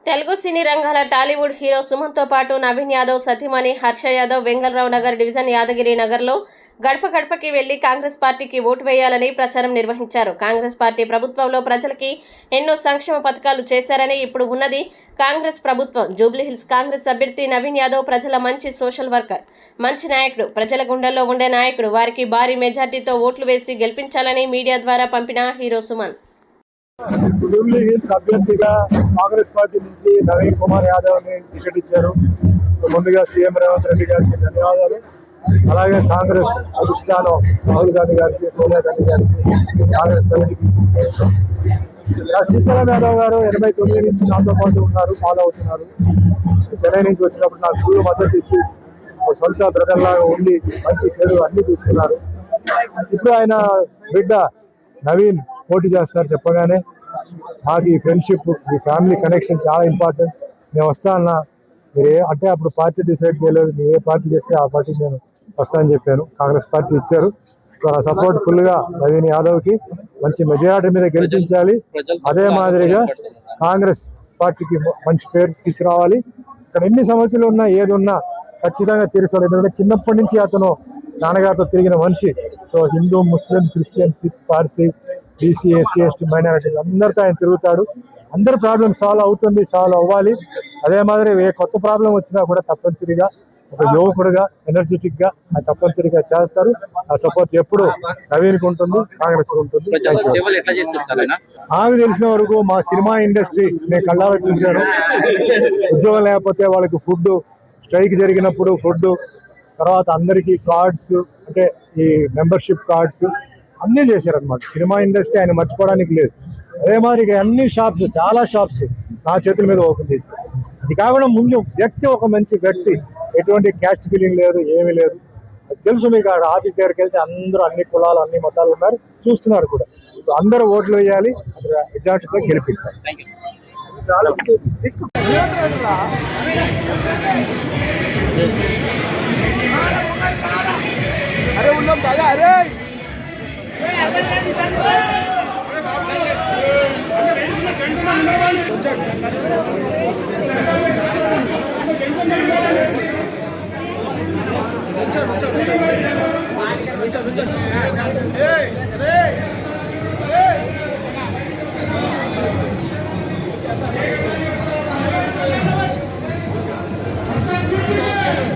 తెలుగు సినీ రంగాల టాలీవుడ్ హీరో సుమన్తో పాటు నవీన్ యాదవ్, సతీమణి హర్ష యాదవ్ వెంగళరావు నగర్ డివిజన్ యాదగిరి నగర్లో గడప గడపకి వెళ్లి కాంగ్రెస్ పార్టీకి ఓటు వేయాలని ప్రచారం నిర్వహించారు. కాంగ్రెస్ పార్టీ ప్రభుత్వంలో ప్రజలకి ఎన్నో సంక్షేమ పథకాలు చేశారని, ఇప్పుడు ఉన్నది కాంగ్రెస్ ప్రభుత్వం. జూబ్లీహిల్స్ కాంగ్రెస్ అభ్యర్థి నవీన్ యాదవ్ ప్రజల మంచి సోషల్ వర్కర్, మంచి నాయకుడు, ప్రజల గుండెల్లో ఉండే నాయకుడు. వారికి భారీ మెజార్టీతో ఓట్లు వేసి గెలిపించాలని మీడియా ద్వారా పంపిన హీరో సుమన్. జూబ్లీహిల్స్ అభ్యర్థిగా కాంగ్రెస్ పార్టీ నుంచి నవీన్ కుమార్ యాదవ్ ని టికెట్ ఇచ్చారు. ముందుగా సీఎం రేవంత్ రెడ్డి గారికి ధన్యవాదాలు. అలాగే కాంగ్రెస్ అధిష్టానం రాహుల్ గాంధీ గారికి, సోనియా గాంధీ గారికి, కాంగ్రెస్ కమిటీకి. శ్రీశైలం యాదవ్ గారు 89 నుంచి నాతో పాటు ఉన్నారు, ఫాలో అవుతున్నారు. చెన్నై నుంచి వచ్చినప్పుడు నాకు ఫుల్ మద్దతు ఇచ్చి సొంత బ్రదర్ లాగా ఉండి మంచి చెడు అన్ని చూసుకున్నారు. ఇప్పుడు ఆయన బిడ్డ నవీన్ పోటీ చేస్తారు. చెప్పగానే నాకు ఈ ఫ్రెండ్షిప్, ఈ ఫ్యామిలీ కనెక్షన్ చాలా ఇంపార్టెంట్. నేను వస్తా అన్నా, మీరు అంటే అప్పుడు పార్టీ డిసైడ్ చేయలేదు, మీరు ఏ పార్టీ చెప్తే ఆ పార్టీకి నేను వస్తా అని చెప్పాను. కాంగ్రెస్ పార్టీ ఇచ్చారు. నా సపోర్ట్ ఫుల్గా నవీన్ యాదవ్కి మంచి మెజారిటీ మీద గెలిపించాలి. అదే మాదిరిగా కాంగ్రెస్ పార్టీకి మంచి పేరు తీసుకురావాలి. ఇక్కడ ఎన్ని సమస్యలు ఉన్నా, ఏది ఉన్నా ఖచ్చితంగా తీర్చాలి. ఎందుకంటే చిన్నప్పటి నుంచి అతను నాన్నగారితో తిరిగిన మనిషి. So Hindu, Muslim, Christian, Sikh, Parsi, BC, SC, ST, minority అందరితో ఆయన తిరుగుతాడు. అందరి ప్రాబ్లం సాల్వ్ అవుతుంది, సాల్వ్ అవ్వాలి. అదే మాదిరి ఏ కొత్త ప్రాబ్లం వచ్చినా కూడా తప్పనిసరిగా ఒక యువకుడుగా, ఎనర్జెటిక్ గా తప్పనిసరిగా చేస్తారు. ఆ సపోర్ట్ ఎప్పుడు నవీన్కి ఉంటుంది, కాంగ్రెస్ ఉంటుంది. నాకు తెలిసిన వరకు మా సినిమా ఇండస్ట్రీ నేను కళ్ళారా చూశాను. ఉద్యోగం లేకపోతే వాళ్ళకి ఫుడ్, స్ట్రైక్ జరిగినప్పుడు ఫుడ్, తర్వాత అందరికీ కార్డ్స్, అంటే ఈ మెంబర్షిప్ కార్డ్స్ అన్నీ చేశారనమాట. సినిమా ఇండస్ట్రీ ఆయన మర్చిపోవడానికి లేదు. అదే మాదిరి అన్ని షాప్స్, చాలా షాప్స్ నా చేతుల మీద ఓపెన్ చేశారు. అది కాకుండా ముందు వ్యక్తి ఒక మంచి వ్యక్తి, ఎటువంటి క్యాస్ట్ ఫీలింగ్ లేదు, ఏమీ లేదు. తెలుసు మీకు, ఆఫీస్ దగ్గరికి వెళ్తే అందరూ అన్ని కులాలు, అన్ని మతాలు ఉన్నారు, చూస్తున్నారు కూడా. సో అందరూ ఓట్లు వేయాలి, అది మెజార్టీతో గెలిపించాలి. అరే ఉన్నాం కదా, అరే